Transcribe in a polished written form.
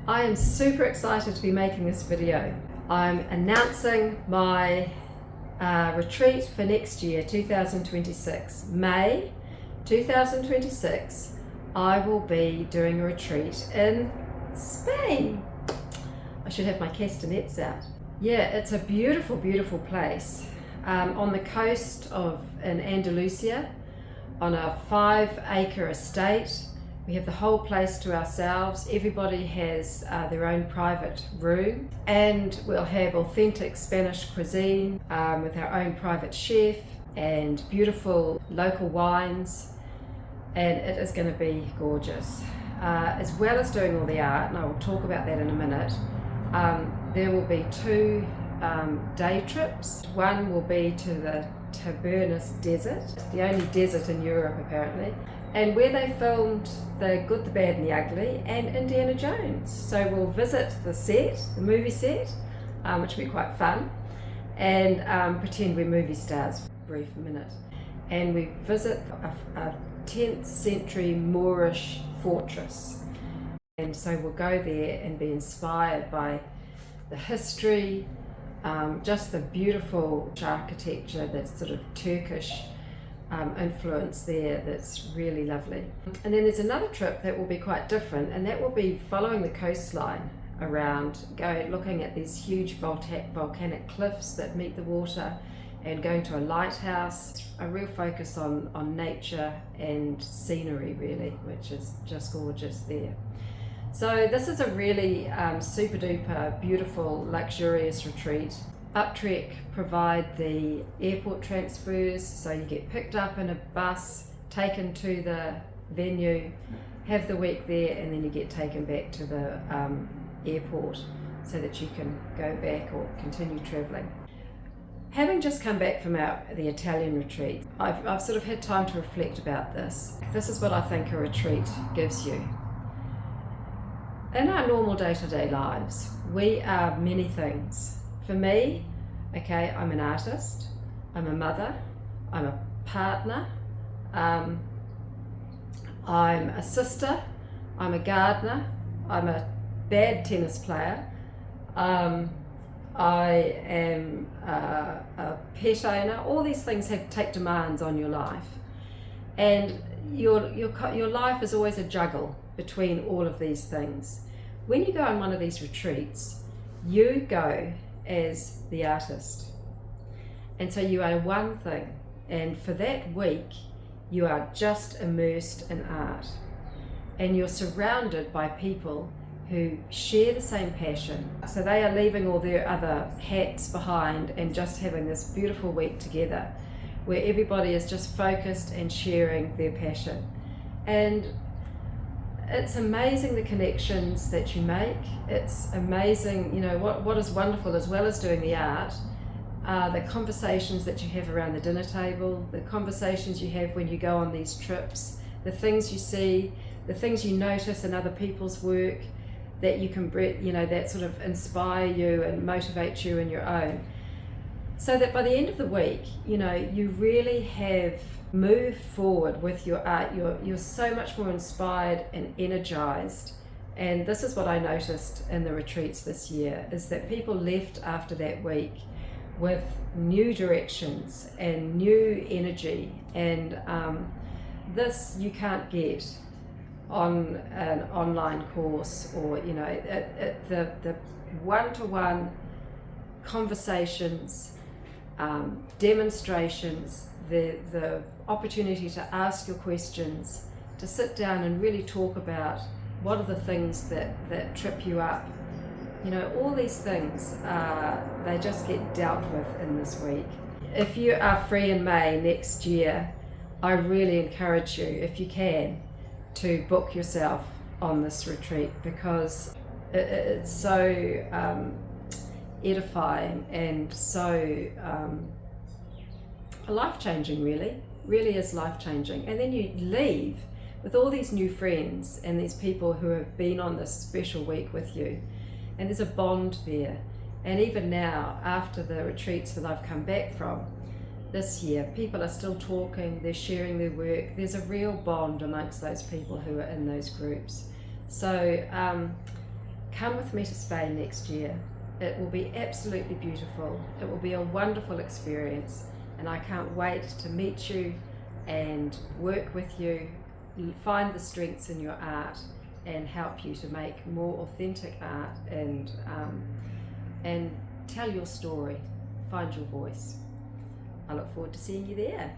I am super excited to be making this video. I'm announcing my retreat for next year, 2026. May 2026, I will be doing a retreat in Spain. I should have my castanets out. Yeah, it's a beautiful, beautiful place on the coast in Andalusia, on a 5-acre estate. We have the whole place to ourselves. Everybody has their own private room, and we'll have authentic Spanish cuisine with our own private chef and beautiful local wines, and it is going to be gorgeous. As well as doing all the art, and I will talk about that in a minute, there will be 2 day trips. One will be to the Tabernas Desert, the only desert in Europe apparently, and where they filmed The Good, the Bad and the Ugly and Indiana Jones. So we'll visit the set, the movie set, which will be quite fun, and pretend we're movie stars for a brief minute. And we visit a 10th century Moorish fortress. And so we'll go there and be inspired by the history, just the beautiful architecture, that's sort of Turkish influence there, that's really lovely. And then there's another trip that will be quite different, and that will be following the coastline around, looking at these huge volcanic cliffs that meet the water, and going to a lighthouse. A real focus on nature and scenery really, which is just gorgeous there. So this is a really super duper beautiful luxurious retreat. Uptrek provide the airport transfers, so you get picked up in a bus, taken to the venue, have the week there, and then you get taken back to the airport so that you can go back or continue travelling. Having just come back from the Italian retreat, I've sort of had time to reflect about this. This is what I think a retreat gives you. In our normal day-to-day lives, we are many things. For me, okay, I'm an artist, I'm a mother, I'm a partner, I'm a sister, I'm a gardener, I'm a bad tennis player, I am a pet owner. All these things take demands on your life, and your life is always a juggle between all of these things. When you go on one of these retreats, you go as the artist, and so you are one thing, and for that week you are just immersed in art, and you're surrounded by people who share the same passion. So they are leaving all their other hats behind and just having this beautiful week together where everybody is just focused and sharing their passion. And it's amazing the connections that you make. It's amazing, you know, what is wonderful, as well as doing the art, the conversations that you have around the dinner table, the conversations you have when you go on these trips, the things you see, the things you notice in other people's work that you can, you know, that sort of inspire you and motivate you in your own. So that by the end of the week, you know, you really have moved forward with your art. You're so much more inspired and energized. And this is what I noticed in the retreats this year, is that people left after that week with new directions and new energy. And this you can't get on an online course, or, you know, the one-to-one conversations, demonstrations, the opportunity to ask your questions, to sit down and really talk about what are the things that trip you up. You know, all these things, they just get dealt with in this week. If you are free in May next year, I really encourage you, if you can, to book yourself on this retreat, because it's so edifying and so life-changing, really is life-changing. And then you leave with all these new friends and these people who have been on this special week with you, and there's a bond there. And even now, after the retreats that I've come back from this year, people are still talking, they're sharing their work. There's a real bond amongst those people who are in those groups. So come with me to Spain next year. It will be absolutely beautiful. It will be a wonderful experience, and I can't wait to meet you and work with you, find the strengths in your art, and help you to make more authentic art and tell your story, find your voice. I look forward to seeing you there.